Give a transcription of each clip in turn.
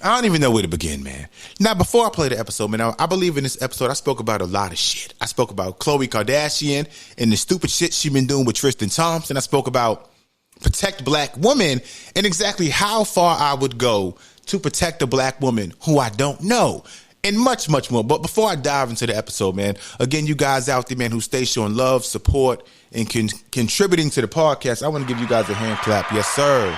I don't even know where to begin, man. Now, before I play the episode, man, I believe in this episode, I spoke about a lot of shit. I spoke about Khloe Kardashian and the stupid shit she been doing with Tristan Thompson. I spoke about protect black women and exactly how far I would go to protect a black woman who I don't know. And much, much more. But before I dive into the episode, man, again, you guys out there, man, who stay showing love, support, and contributing to the podcast, I want to give you guys a hand clap. Yes, sir.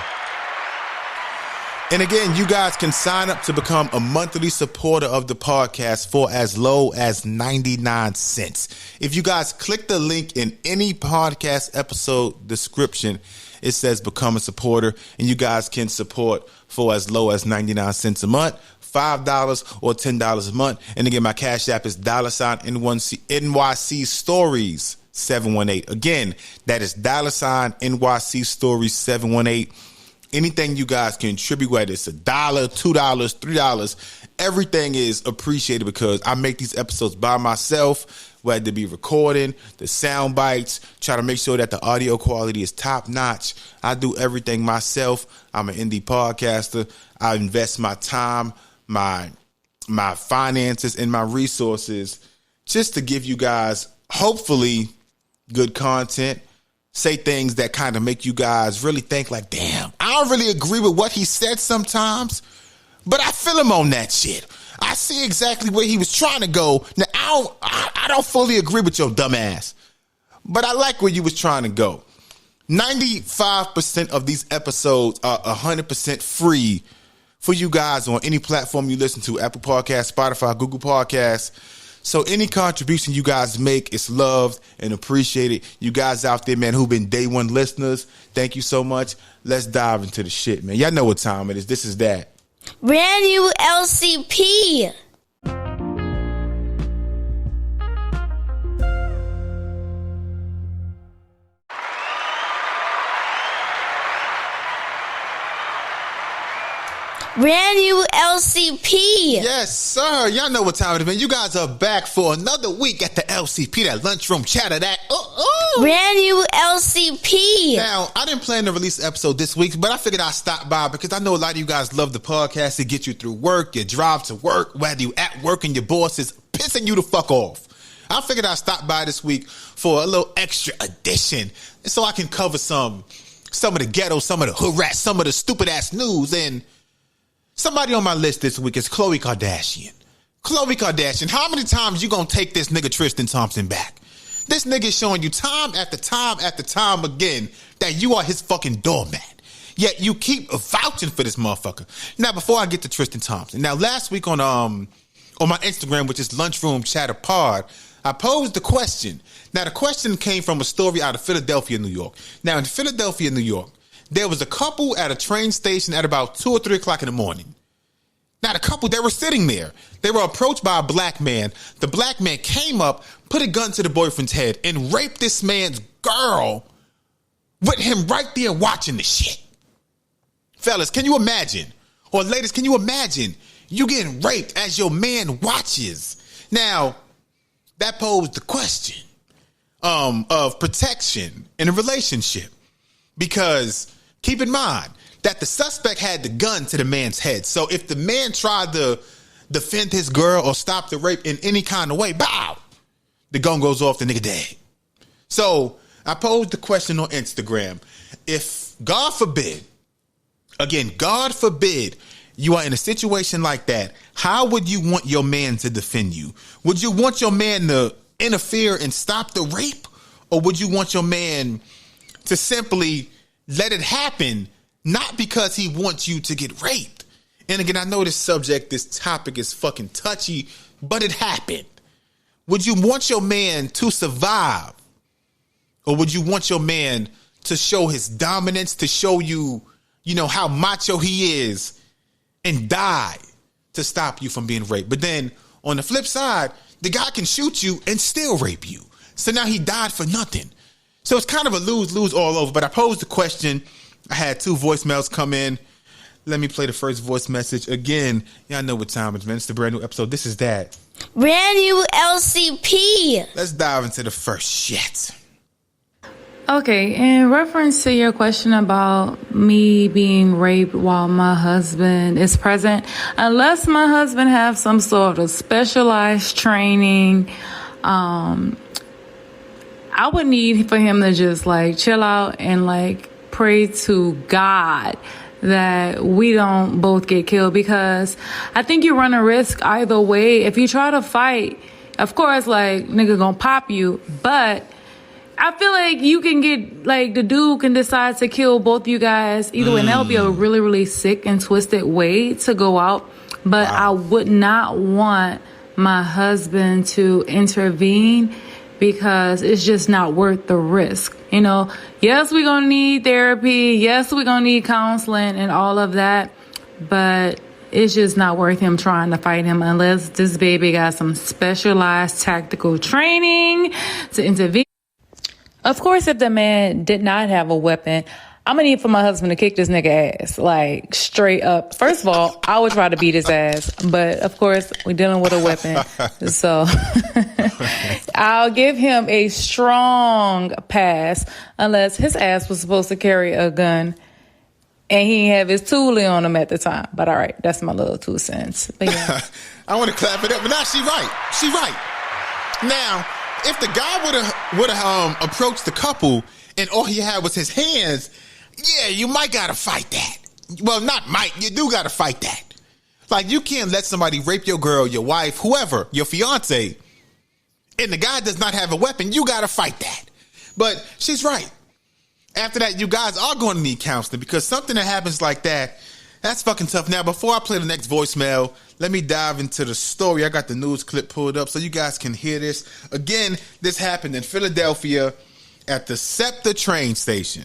And again, you guys can sign up to become a monthly supporter of the podcast for as low as 99 cents. If you guys click the link in any podcast episode description, it says become a supporter, and you guys can support for as low as 99 cents a month, $5 or $10 a month. And again, my cash app is $NYC Stories 718. Again, that is $NYC Stories 718. Anything you guys contribute, whether it's $1, $2, $3, everything is appreciated because I make these episodes by myself, whether it be recording, the sound bites, try to make sure that the audio quality is top notch. I do everything myself. I'm an indie podcaster. I invest my time, my finances, and my resources just to give you guys, hopefully, good content. Say things that kind of make you guys really think like, damn, I don't really agree with what he said sometimes, but I feel him on that shit. I see exactly where he was trying to go. Now, I don't fully agree with your dumb ass, but I like where you was trying to go. 95% of these episodes are 100% free for you guys on any platform you listen to, Apple Podcasts, Spotify, Google Podcasts. So any contribution you guys make is loved and appreciated. You guys out there, man, who've been day one listeners, thank you so much. Let's dive into the shit, man. Y'all know what time it is. This is that. Brand new LCP. Brand new LCP. Yes, sir. Y'all know what time it is, man. You guys are back for another week at the LCP, that lunchroom chatter, that. Brand new LCP. Now, I didn't plan to release an episode this week, but I figured I'd stop by because I know a lot of you guys love the podcast to get you through work, your drive to work, whether you at work and your boss is pissing you the fuck off. I figured I'd stop by this week for a little extra edition so I can cover some of the ghetto, some of the hood rats, some of the stupid ass news. And somebody on my list this week is Khloe Kardashian. Khloe Kardashian, how many times you gonna take this nigga Tristan Thompson back? This nigga is showing you time after time after time again that you are his fucking doormat. Yet you keep vouching for this motherfucker. Now, before I get to Tristan Thompson, now last week on my Instagram, which is Lunchroom Chatter Pod, I posed the question. Now, the question came from a story out of Philadelphia, New York. Now, in Philadelphia, New York, there was a couple at a train station at about 2 or 3 o'clock in the morning. Now, the couple, they were sitting there. They were approached by a black man. The black man came up, put a gun to the boyfriend's head, and raped this man's girl with him right there watching the shit. Fellas, can you imagine? Or ladies, can you imagine you getting raped as your man watches? Now, that posed the question of protection in a relationship. Because keep in mind that the suspect had the gun to the man's head. So if the man tried to defend his girl or stop the rape in any kind of way, bow, the gun goes off, the nigga dead. So I posed the question on Instagram. If, God forbid, again, God forbid, you are in a situation like that, how would you want your man to defend you? Would you want your man to interfere and stop the rape? Or would you want your man to simply let it happen, not because he wants you to get raped? And again, I know this topic is fucking touchy, but it happened. Would you want your man to survive? Or would you want your man to show his dominance, to show you, how macho he is, and die to stop you from being raped? But then on the flip side, the guy can shoot you and still rape you. So now he died for nothing. So it's kind of a lose-lose all over. But I posed the question. I had 2 voicemails come in. Let me play the first voice message again. Y'all know what time it is, man. It's the brand new episode. This is that. Brand new LCP. Let's dive into the first shit. Okay, in reference to your question about me being raped while my husband is present, unless my husband have some sort of specialized training, I would need for him to just like chill out and like pray to God that we don't both get killed, because I think you run a risk either way. If you try to fight, of course, like, nigga gonna pop you, but I feel like you can get, like, the dude can decide to kill both you guys either way, and that'll be a really, really sick and twisted way to go out. But I would not want my husband to intervene, because it's just not worth the risk. You know, yes, we're going to need therapy. Yes, we're going to need counseling and all of that. But it's just not worth him trying to fight him unless this baby got some specialized tactical training to intervene. Of course, if the man did not have a weapon, I'm going to need for my husband to kick this nigga ass, like, straight up. First of all, I would try to beat his ass. But, of course, we're dealing with a weapon. So I'll give him a strong pass unless his ass was supposed to carry a gun and he didn't have his toolie on him at the time. But, all right, that's my little 2 cents. But, yeah. I want to clap it up. But now she right. She right. Now, if the guy would have approached the couple and all he had was his hands, yeah, you might gotta fight that. Well, not might, you do gotta fight that. Like, you can't let somebody rape your girl, your wife, whoever, your fiance, and the guy does not have a weapon. You gotta fight that. But she's right. After that, you guys are going to need counseling, because something that happens like that, that's fucking tough. Now, before I play the next voicemail, let me dive into the story. I got the news clip pulled up so you guys can hear this. Again, this happened in Philadelphia at the SEPTA train station.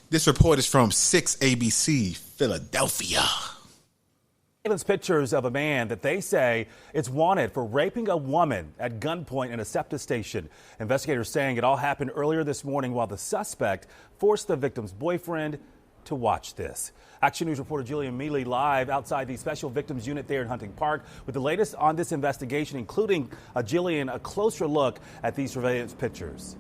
This report is from 6 ABC, Philadelphia. Pictures of a man that they say is wanted for raping a woman at gunpoint in a SEPTA station. Investigators saying it all happened earlier this morning while the suspect forced the victim's boyfriend to watch this. Action News reporter Jillian Mealy live outside the Special Victims Unit there in Hunting Park with the latest on this investigation, including, Jillian, a closer look at these surveillance pictures.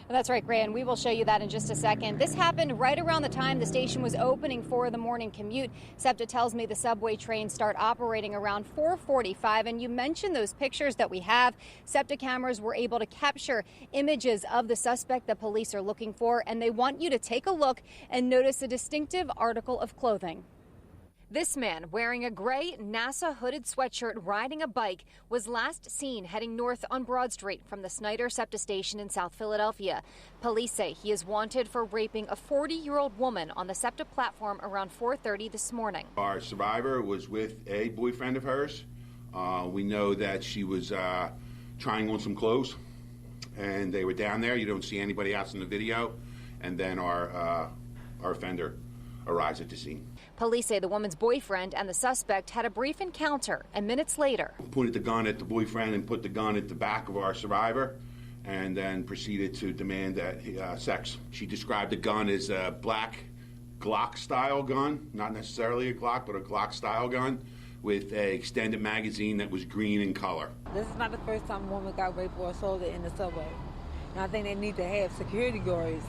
That's right, Gray, and we will show you that in just a second. This happened right around the time the station was opening for the morning commute. SEPTA tells me the subway trains start operating around 4:45, and you mentioned those pictures that we have. SEPTA cameras were able to capture images of the suspect that police are looking for, and they want you to take a look and notice a distinctive article of clothing. This man, wearing a gray NASA hooded sweatshirt riding a bike, was last seen heading north on Broad Street from the Snyder SEPTA station in South Philadelphia. Police say he is wanted for raping a 40-year-old woman on the SEPTA platform around 4:30 this morning. Our survivor was with a boyfriend of hers. We know that she was trying on some clothes, and they were down there. You don't see anybody else in the video. And then our offender arrives at the scene. Police say the woman's boyfriend and the suspect had a brief encounter, and minutes later pointed the gun at the boyfriend and put the gun at the back of our survivor, and then proceeded to demand that sex. She described the gun as a black Glock-style gun, not necessarily a Glock, but a Glock-style gun with an extended magazine that was green in color. This is not the first time a woman got raped or assaulted in the subway. And I think they need to have security guards,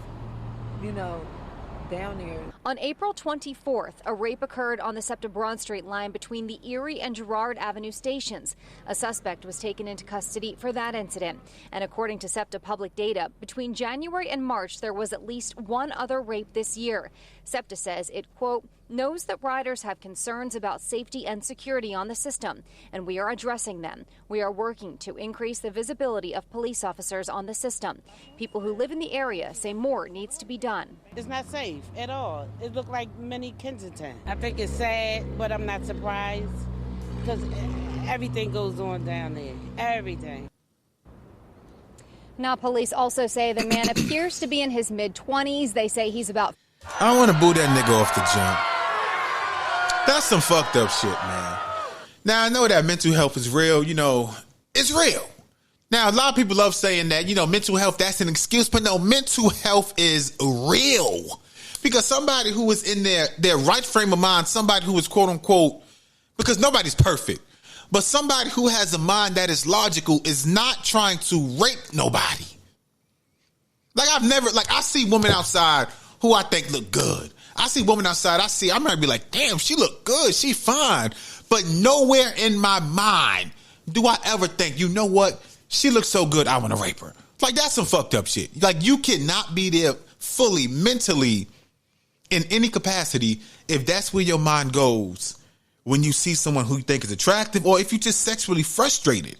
down there. On April 24th, a rape occurred on the SEPTA Broad Street line between the Erie and Girard Avenue stations. A suspect was taken into custody for that incident. And according to SEPTA public data, between January and March, there was at least one other rape this year. SEPTA says it, quote, knows that riders have concerns about safety and security on the system, and we are addressing them. We are working to increase the visibility of police officers on the system. People who live in the area say more needs to be done. It's not safe at all. It looked like mini Kensington. I think it's sad, but I'm not surprised because everything goes on down there. Everything. Now, police also say the man appears to be in his mid-20s. They say he's about... I don't want to boo that nigga off the jump. That's some fucked up shit, man. Now, I know that mental health is real. It's real. Now, a lot of people love saying that, mental health, that's an excuse. But no, mental health is real. Because somebody who is in their right frame of mind, somebody who is quote unquote, because nobody's perfect, but somebody who has a mind that is logical is not trying to rape nobody. Like I see women outside who I think look good. I see women outside, I might be like, damn, she look good, she fine. But nowhere in my mind do I ever think, you know what, she looks so good, I want to rape her. Like, that's some fucked up shit. Like, you cannot be there fully, mentally, in any capacity if that's where your mind goes when you see someone who you think is attractive or if you're just sexually frustrated.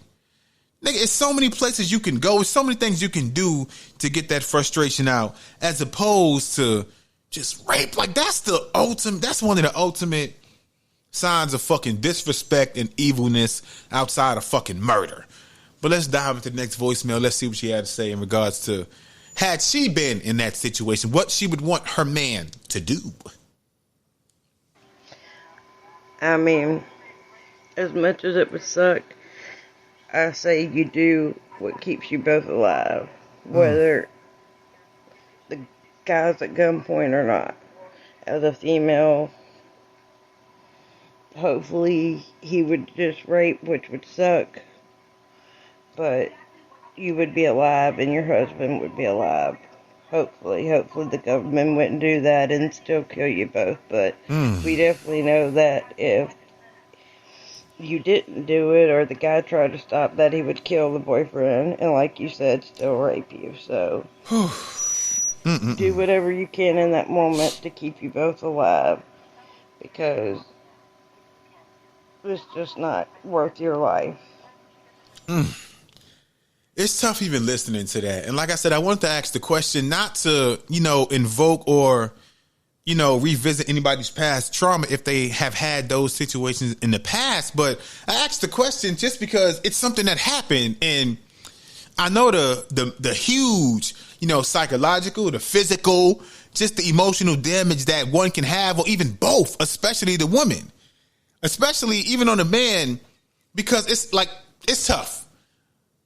Nigga, it's so many places you can go. It's so many things you can do to get that frustration out as opposed to just rape. Like, that's one of the ultimate signs of fucking disrespect and evilness outside of fucking murder. But let's dive into the next voicemail. Let's see what she had to say in regards to, had she been in that situation, what she would want her man to do. I mean, as much as it would suck, I say you do what keeps you both alive, whether the guy's at gunpoint or not. As a female, hopefully he would just rape, which would suck, but you would be alive and your husband would be alive. Hopefully the government wouldn't do that and still kill you both, but we definitely know that if you didn't do it or the guy tried to stop that, he would kill the boyfriend and, like you said, still rape you. So do whatever you can in that moment to keep you both alive, because it's just not worth your life. It's tough even listening to that. And like I said, I wanted to ask the question not to, invoke or, revisit anybody's past trauma if they have had those situations in the past. But I asked the question just because it's something that happened. And I know the huge, psychological, the physical, just the emotional damage that one can have, or even both, especially the woman, especially even on the man, because it's tough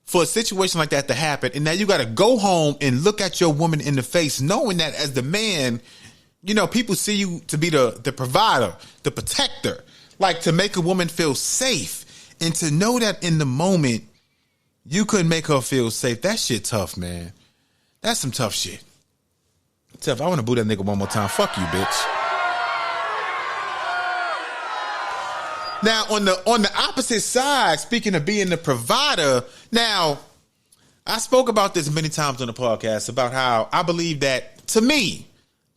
for a situation like that to happen. And now you got to go home and look at your woman in the face, knowing that as the man, people see you to be the provider, the protector, like to make a woman feel safe. And to know that in the moment you couldn't make her feel safe, that shit tough, man. That's some tough shit. Tough. I want to boo that nigga one more time. Fuck you, bitch. Now, on the opposite side, speaking of being the provider, now, I spoke about this many times on the podcast about how I believe that, to me,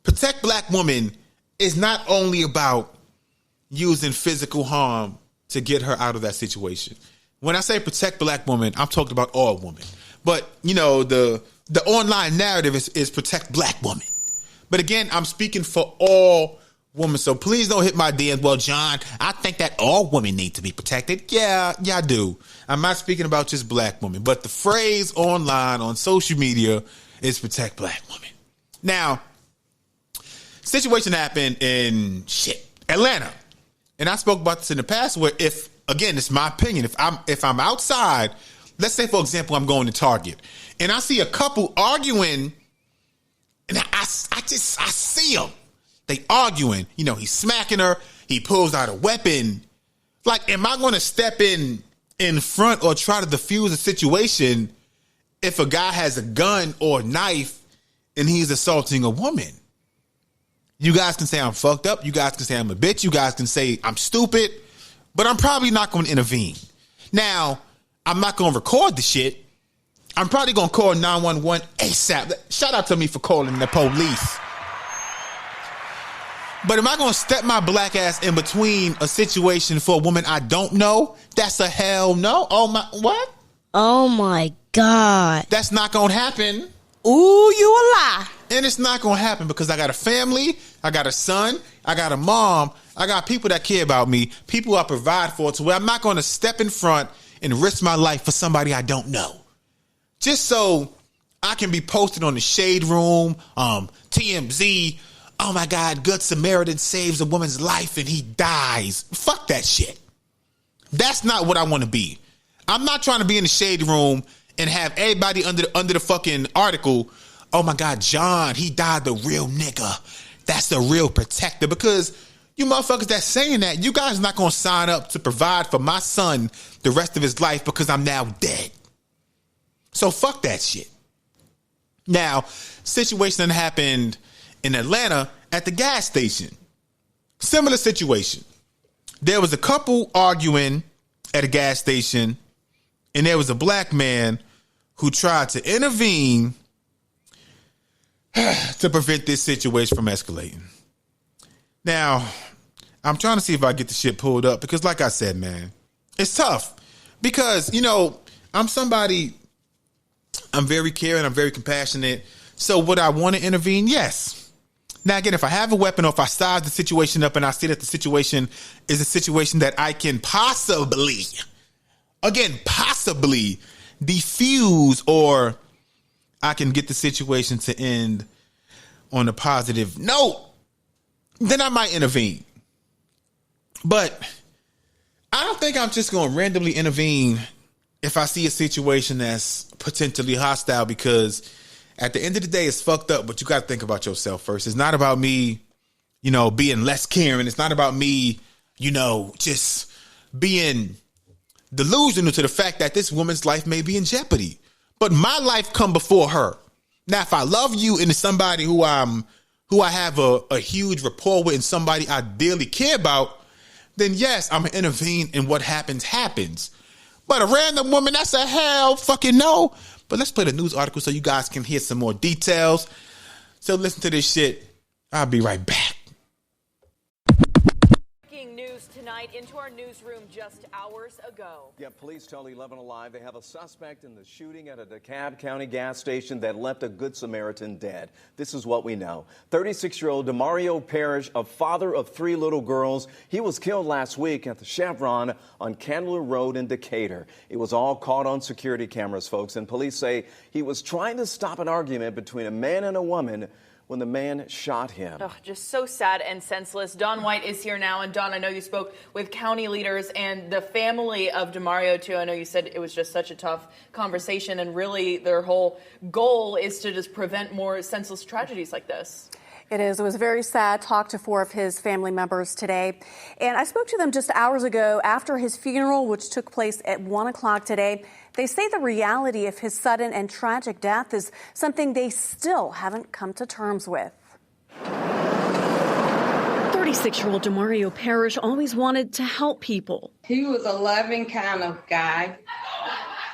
protect black women is not only about using physical harm to get her out of that situation. When I say protect black women, I'm talking about all women. But, the online narrative is protect black women. But again, I'm speaking for all woman. So please don't hit my DMs. Well, John, I think that all women need to be protected. Yeah, I do. I'm not speaking about just black women, but the phrase online on social media is protect black women. Now, situation happened in Atlanta. And I spoke about this in the past where it's my opinion, if I'm outside, let's say, for example, I'm going to Target and I see a couple arguing and I see them. They arguing, he's smacking her. He pulls out a weapon. Like, am I going to step in front or try to defuse a situation if a guy has a gun or knife and he's assaulting a woman? You guys can say I'm fucked up. You guys can say I'm a bitch. You guys can say I'm stupid, but I'm probably not going to intervene. Now, I'm not going to record the shit. I'm probably going to call 911 ASAP. Shout out to me for calling the police. But am I going to step my black ass in between a situation for a woman I don't know? That's a hell no. Oh my, what? Oh my God. That's not going to happen. Ooh, you a lie. And it's not going to happen because I got a family, I got a son, I got a mom, I got people that care about me, people I provide for, to where I'm not going to step in front and risk my life for somebody I don't know. Just so I can be posted on the Shade Room, TMZ. Oh my God, Good Samaritan saves a woman's life and he dies. Fuck that shit. That's not what I want to be. I'm not trying to be in the Shade Room and have everybody under the fucking article. Oh my God, John, he died the real nigga. That's the real protector. Because you motherfuckers that's saying that, you guys are not going to sign up to provide for my son the rest of his life because I'm now dead. So fuck that shit. Now, situation that happened in Atlanta at the gas station. Similar situation. There was a couple arguing at a gas station, and there was a black man who tried to intervene to prevent this situation from escalating. Now, I'm trying to see if I get the shit pulled up because, like I said, man, it's tough because, you know, I'm very caring, I'm very compassionate. So would I want to intervene? Yes. Now, again, if I have a weapon or if I size the situation up and I see that the situation is a situation that I can possibly defuse, or I can get the situation to end on a positive note, then I might intervene. But I don't think I'm just going to randomly intervene if I see a situation that's potentially hostile, because at the end of the day, it's fucked up, but you got to think about yourself first. It's not about me, you know, being less caring. It's not about me, you know, just being delusional to the fact that this woman's life may be in jeopardy. But my life come before her. Now, if I love you and it's somebody who I have a huge rapport with and somebody I dearly care about, then yes, I'm going to intervene, and what happens. But a random woman, that's a hell fucking no. But let's play the news article so you guys can hear some more details. So listen to this shit. I'll be right back. Breaking news tonight into our newsroom just hours ago. Yeah, police tell 11 Alive they have a suspect in the shooting at a DeKalb County gas station that left a Good Samaritan dead. This is what we know. 36-year-old Demario Parrish, a father of 3 little girls, he was killed last week at the Chevron on Candler Road in Decatur. It was all caught on security cameras, folks, and police say he was trying to stop an argument between a man and a woman when the man shot him. Oh, just so sad and senseless. Don White is here now. And Don, I know you spoke with county leaders and the family of Demario, too. I know you said it was just such a tough conversation, and really their whole goal is to just prevent more senseless tragedies like this. It is. It was very sad. Talked to 4 of his family members today. And I spoke to them just hours ago after his funeral, which took place at 1 o'clock today. They say the reality of his sudden and tragic death is something they still haven't come to terms with. 36-year-old Demario Parrish always wanted to help people. He was a loving kind of guy,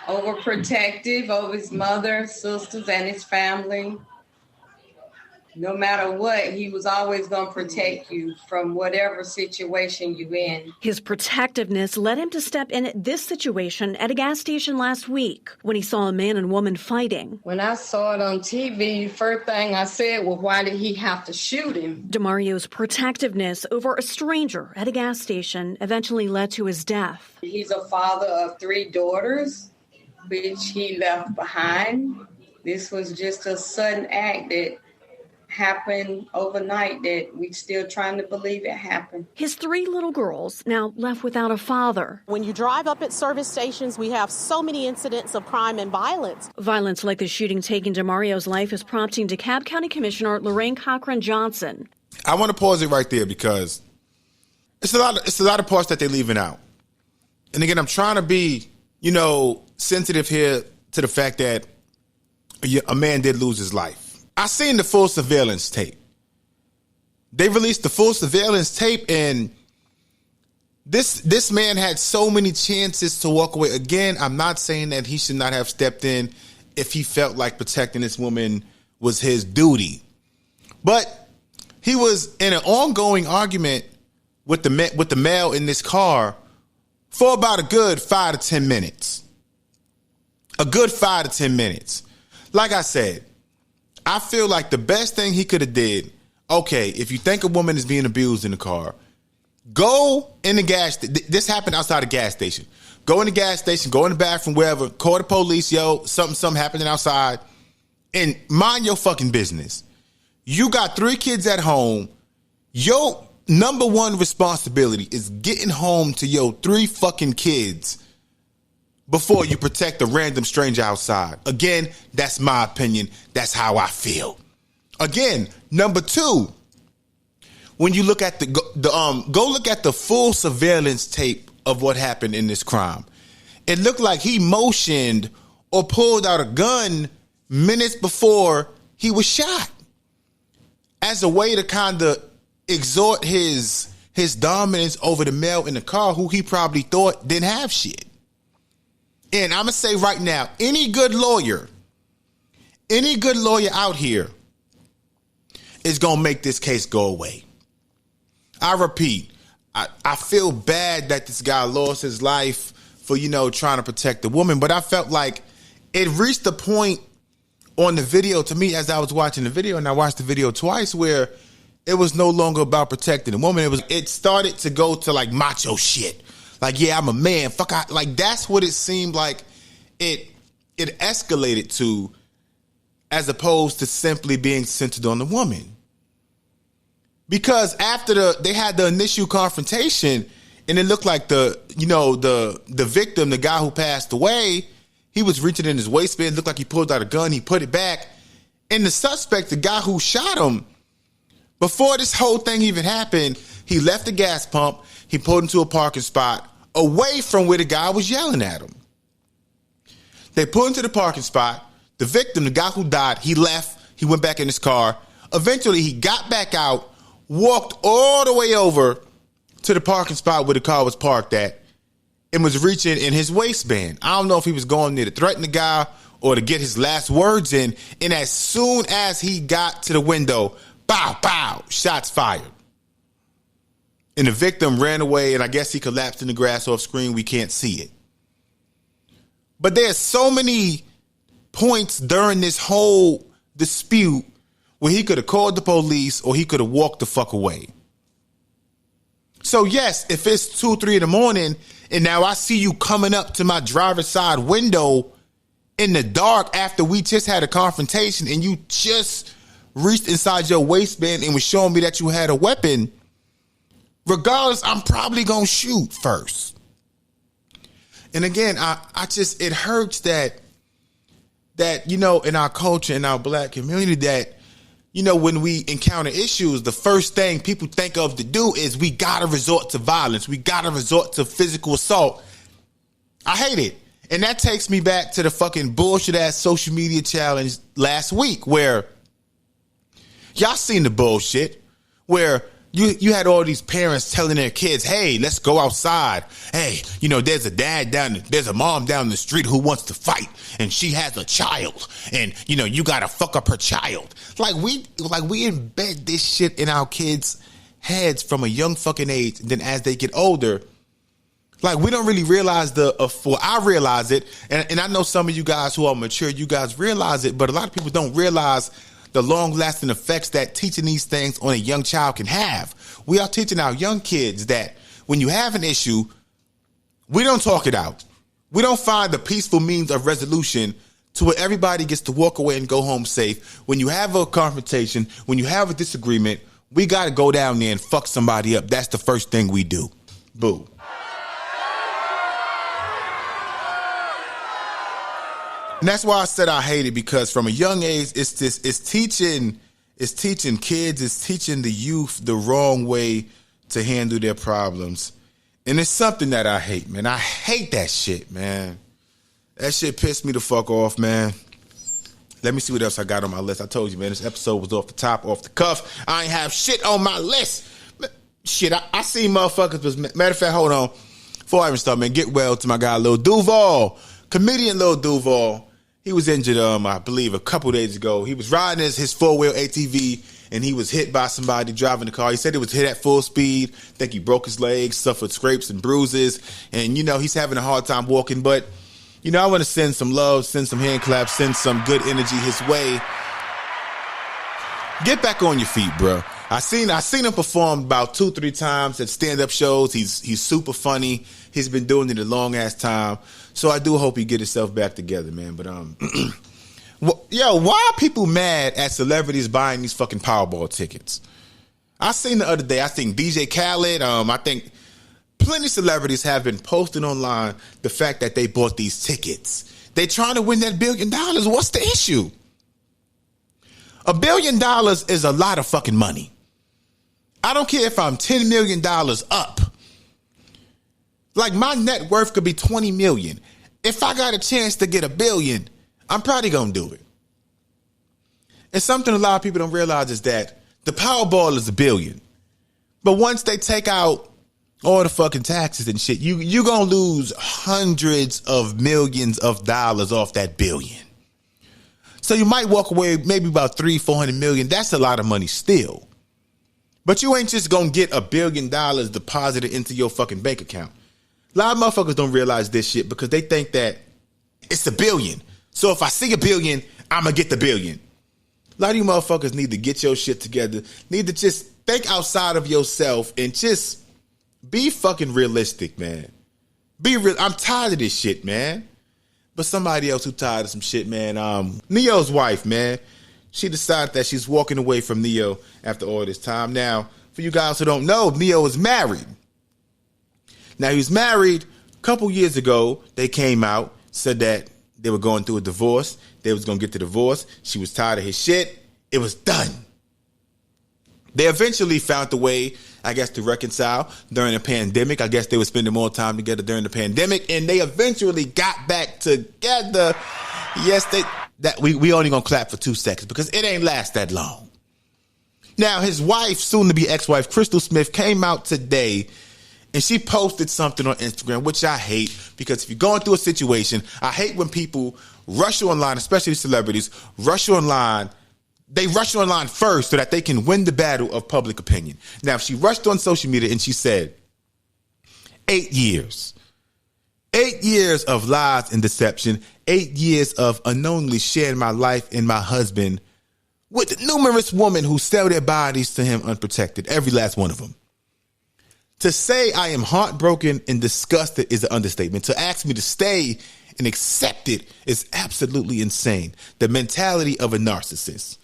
overprotective of his mother, sisters, and his family. No matter what, he was always going to protect you from whatever situation you're in. His protectiveness led him to step in at this situation at a gas station last week when he saw a man and woman fighting. When I saw it on TV, first thing I said was, why did he have to shoot him? Demario's protectiveness over a stranger at a gas station eventually led to his death. He's a father of 3 daughters, which he left behind. This was just a sudden act that happened overnight that we still trying to believe it happened. His 3 little girls now left without a father. When you drive up at service stations, we have so many incidents of crime and violence. Violence like the shooting taking Demario's life is prompting DeKalb County Commissioner Lorraine Cochran Johnson. I want to pause it right there because it's a lot of parts that they're leaving out. And again, I'm trying to be, you know, sensitive here to the fact that a man did lose his life. I seen the full surveillance tape. They released the full surveillance tape, and this man had so many chances to walk away. Again, I'm not saying that he should not have stepped in if he felt like protecting this woman was his duty. But he was in an ongoing argument with the male in this car for about a good 5 to 10 minutes. A good 5 to 10 minutes. Like I said, I feel like the best thing he could have did, okay, if you think a woman is being abused in the car, go in the this happened outside a gas station. Go in the gas station, go in the bathroom, wherever, call the police, yo, something happening outside, and mind your fucking business. You got 3 kids at home. Your number one responsibility is getting home to your 3 fucking kids before you protect a random stranger outside. Again, that's my opinion. That's how I feel. Again, number 2, when you look at go look at the full surveillance tape of what happened in this crime. It looked like he motioned or pulled out a gun minutes before he was shot, as a way to kind of exhort his dominance over the male in the car who he probably thought didn't have shit. And I'm going to say right now, any good lawyer out here is going to make this case go away. I repeat, I feel bad that this guy lost his life for, trying to protect the woman. But I felt like it reached the point on the video to me as I was watching the video, and I watched the video twice, where it was no longer about protecting the woman. It started to go to like macho shit. Like, yeah, I'm a man. Like that's what it seemed like it escalated to, as opposed to simply being centered on the woman. Because after they had the initial confrontation, and it looked like the victim, the guy who passed away, he was reaching in his waistband, looked like he pulled out a gun, he put it back. And the suspect, the guy who shot him, before this whole thing even happened, he left the gas pump, he pulled into a parking spot away from where the guy was yelling at him. They pulled into the parking spot. The victim, the guy who died, he left, he went back in his car. Eventually, he got back out, walked all the way over to the parking spot where the car was parked at, and was reaching in his waistband. I don't know if he was going there to threaten the guy or to get his last words in. And as soon as he got to the window, bow, bow, shots fired. And the victim ran away, and I guess he collapsed in the grass off screen. We can't see it. But there's so many points during this whole dispute where he could have called the police or he could have walked the fuck away. So yes, if it's 2, 3 in the morning and now I see you coming up to my driver's side window in the dark after we just had a confrontation and you just reached inside your waistband and was showing me that you had a weapon, regardless, I'm probably going to shoot first. And again, it hurts that, in our culture, in our black community, that, when we encounter issues, the first thing people think of to do is we got to resort to violence. We got to resort to physical assault. I hate it. And that takes me back to the fucking bullshit ass social media challenge last week where y'all seen the bullshit where you had all these parents telling their kids, hey, let's go outside. Hey, there's a mom down the street who wants to fight and she has a child and, you got to fuck up her child. Like we embed this shit in our kids' heads from a young fucking age. And then as they get older, like we don't really realize I realize it. And I know some of you guys who are mature, you guys realize it, but a lot of people don't realize the long-lasting effects that teaching these things on a young child can have. We are teaching our young kids that when you have an issue, we don't talk it out. We don't find the peaceful means of resolution to where everybody gets to walk away and go home safe. When you have a confrontation, when you have a disagreement, we got to go down there and fuck somebody up. That's the first thing we do. Boo. And that's why I said I hate it, because from a young age, it's teaching kids, it's teaching the youth the wrong way to handle their problems. And it's something that I hate, man. I hate that shit, man. That shit pissed me the fuck off, man. Let me see what else I got on my list. I told you, man, this episode was off the top, off the cuff. I ain't have shit on my list. Shit, I see motherfuckers. Matter of fact, hold on. Before I even start, man, get well to my guy, Lil Duval. Comedian Lil Duval. He was injured, I believe, a couple days ago. He was riding his four-wheel ATV, and he was hit by somebody driving the car. He said it was hit at full speed. I think he broke his legs, suffered scrapes and bruises. And, he's having a hard time walking. But, I want to send some love, send some hand claps, send some good energy his way. Get back on your feet, bro. I seen him perform about 2-3 times at stand-up shows. He's super funny. He's been doing it a long-ass time. So I do hope he get himself back together, man. But, why are people mad at celebrities buying these fucking Powerball tickets? I seen the other day, I think DJ Khaled, I think plenty of celebrities have been posting online the fact that they bought these tickets. They trying to win that $1 billion. What's the issue? $1 billion is a lot of fucking money. I don't care if I'm $10 million up. Like, my net worth could be $20 million. If I got a chance to get $1 billion, I'm probably going to do it. And something a lot of people don't realize is that the Powerball is $1 billion. But once they take out all the fucking taxes and shit, you're going to lose hundreds of millions of dollars off that $1 billion. So you might walk away maybe about $300-400 million. That's a lot of money still. But you ain't just going to get $1 billion deposited into your fucking bank account. A lot of motherfuckers don't realize this shit because they think that it's $1 billion. So if I see $1 billion, I'm going to get the $1 billion. A lot of you motherfuckers need to get your shit together. Need to just think outside of yourself and just be fucking realistic, man. Be real. I'm tired of this shit, man. But somebody else who tired of some shit, man. Neo's wife, man. She decided that she's walking away from Neo after all this time. Now, for you guys who don't know, Neo is married. Now, he was married a couple years ago. They came out, said that they were going through a divorce. They was going to get the divorce. She was tired of his shit. It was done. They eventually found a way, I guess, to reconcile during the pandemic. I guess they were spending more time together during the pandemic, and they eventually got back together. Yes, we only gonna clap for 2 seconds because it ain't last that long. Now, his wife, soon to be ex-wife, Crystal Smith, came out today and she posted something on Instagram, which I hate because if you're going through a situation, I hate when people rush you online, especially celebrities, rush you online. They rush you online first so that they can win the battle of public opinion. Now, she rushed on social media and she said, 8 years. 8 years of lies and deception. 8 years of unknowingly sharing my life and my husband with numerous women who sell their bodies to him unprotected. Every last one of them. To say I am heartbroken and disgusted is an understatement. To ask me to stay and accept it is absolutely insane. The mentality of a narcissist.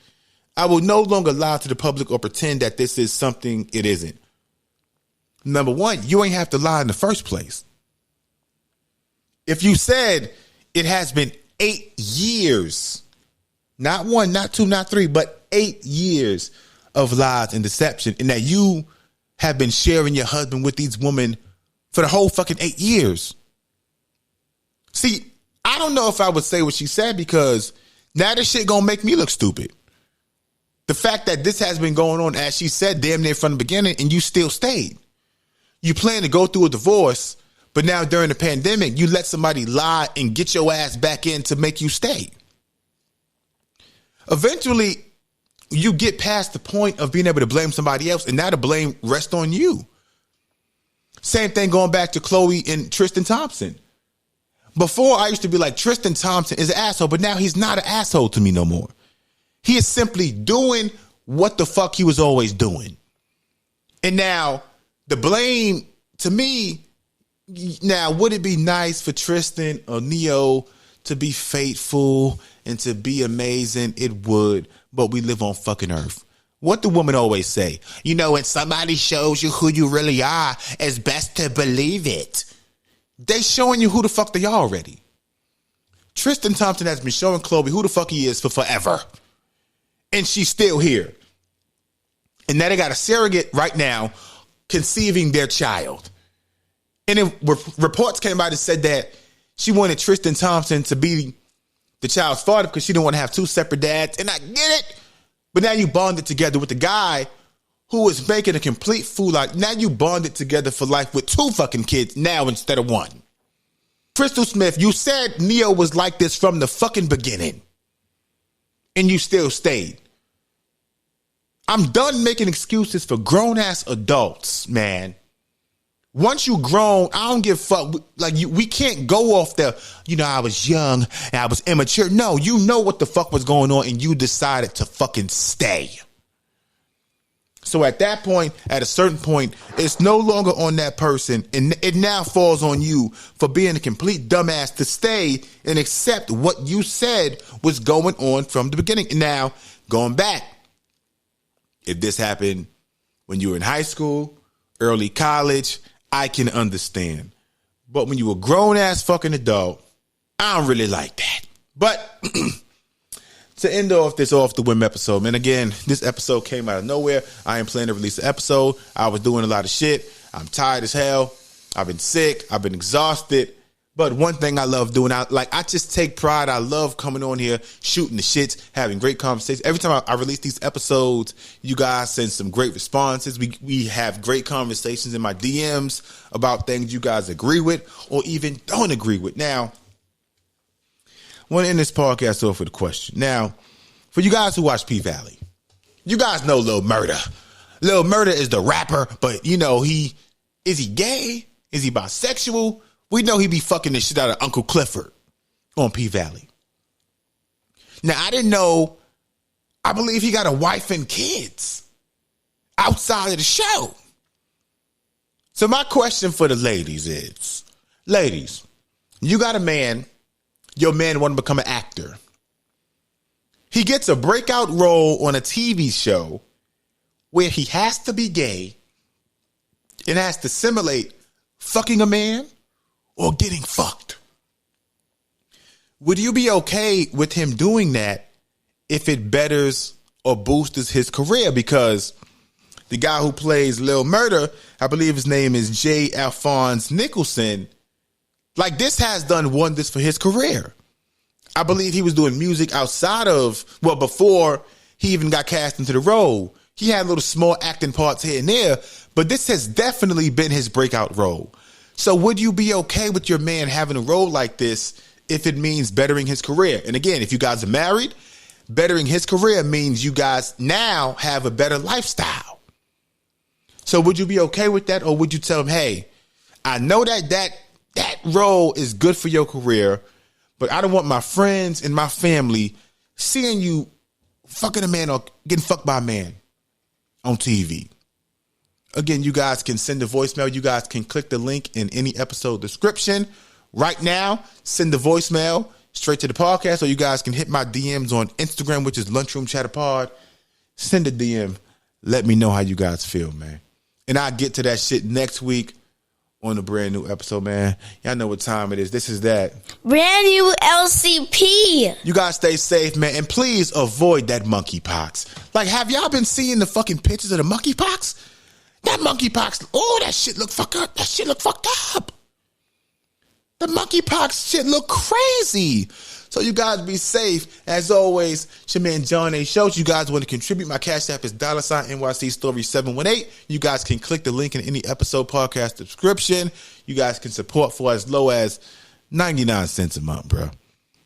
I will no longer lie to the public or pretend that this is something it isn't. Number one, you ain't have to lie in the first place. If you said it has been 8 years, not 1, not 2, not 3, but 8 years of lies and deception, and that you have been sharing your husband with these women for the whole fucking 8 years. See, I don't know if I would say what she said because now this shit gonna make me look stupid. The fact that this has been going on, as she said, damn near from the beginning, and you still stayed. You plan to go through a divorce, but now during the pandemic, you let somebody lie and get your ass back in to make you stay. Eventually, you get past the point of being able to blame somebody else, and now the blame rests on you. Same thing going back to Khloe and Tristan Thompson. Before, I used to be like, Tristan Thompson is an asshole, but now he's not an asshole to me no more. He is simply doing what the fuck he was always doing. And now, the blame, to me, now, would it be nice for Tristan or Neo to be faithful and to be amazing? It would, but we live on fucking earth. What do women always say? You know, when somebody shows you who you really are, it's best to believe it. They showing you who the fuck they are already. Tristan Thompson has been showing Khloe who the fuck he is for forever. And she's still here. And now they got a surrogate right now conceiving their child. And then reports came out and said that she wanted Tristan Thompson to be the child's father because she didn't want to have 2 separate dads. And I get it. But now you bonded together with the guy who was making a complete fool out. Now you bonded together for life with 2 fucking kids now instead of 1. Crystal Smith, you said Neo was like this from the fucking beginning. And you still stayed. I'm done making excuses for grown-ass adults, man. Once you grown, I don't give a fuck. We can't go off the, I was young and I was immature. No, you know what the fuck was going on and you decided to fucking stay. So at that point, at a certain point, it's no longer on that person. And it now falls on you for being a complete dumbass to stay and accept what you said was going on from the beginning. Now, going back, if this happened when you were in high school, early college, I can understand. But when you were a grown-ass fucking adult, I don't really like that. But to end off this Off the Whim episode, man, again, this episode came out of nowhere. I ain't planning to release an episode. I was doing a lot of shit. I'm tired as hell. I've been sick. I've been exhausted. But one thing I love doing, I just take pride. I love coming on here, shooting the shits, having great conversations. Every time I release these episodes, you guys send some great responses. We have great conversations in my DMs about things you guys agree with or even don't agree with. Now, I want to end this podcast off with a question. Now, for you guys who watch P-Valley, you guys know Lil Murda. Lil Murda is the rapper, but is he gay? Is he bisexual? We know he be fucking the shit out of Uncle Clifford on P-Valley. Now, I didn't know. I believe he got a wife and kids outside of the show. So my question for the ladies is, ladies, you got a man. Your man want to become an actor. He gets a breakout role on a TV show where he has to be gay and has to simulate fucking a man or getting fucked. Would you be okay with him doing that if it betters or boosts his career? Because the guy who plays Lil Murda, I believe his name is J. Alphonse Nicholson, this has done wonders for his career. I believe he was doing music outside of, before he even got cast into the role. He had little small acting parts here and there, but this has definitely been his breakout role. So would you be okay with your man having a role like this if it means bettering his career? And again, if you guys are married, bettering his career means you guys now have a better lifestyle. So would you be okay with that? Or would you tell him, hey, I know that role is good for your career, but I don't want my friends and my family seeing you fucking a man or getting fucked by a man on TV. Again, you guys can send a voicemail. You guys can click the link in any episode description. Right now, send the voicemail straight to the podcast, or you guys can hit my DMs on Instagram, which is Lunchroom Chatter Pod. Send a DM. Let me know how you guys feel, man. And I'll get to that shit next week on a brand new episode, man. Y'all know what time it is. This is that. Brand new LCP. You guys stay safe, man. And please avoid that monkeypox. Have y'all been seeing the fucking pictures of the monkeypox? That monkeypox, that shit look fucked up. That shit look fucked up. The monkeypox shit look crazy. So you guys be safe. As always, it's your man John A. Schultz. You guys want to contribute? My cash app is $NYC Story 718. You guys can click the link in any episode podcast description. You guys can support for as low as 99 cents a month, bro.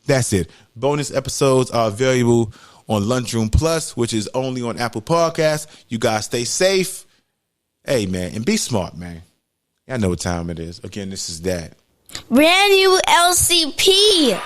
That's it. Bonus episodes are available on Lunchroom Plus, which is only on Apple Podcasts. You guys stay safe. Hey, man, and be smart, man. Y'all know what time it is. Again, this is that. Brand new LCP.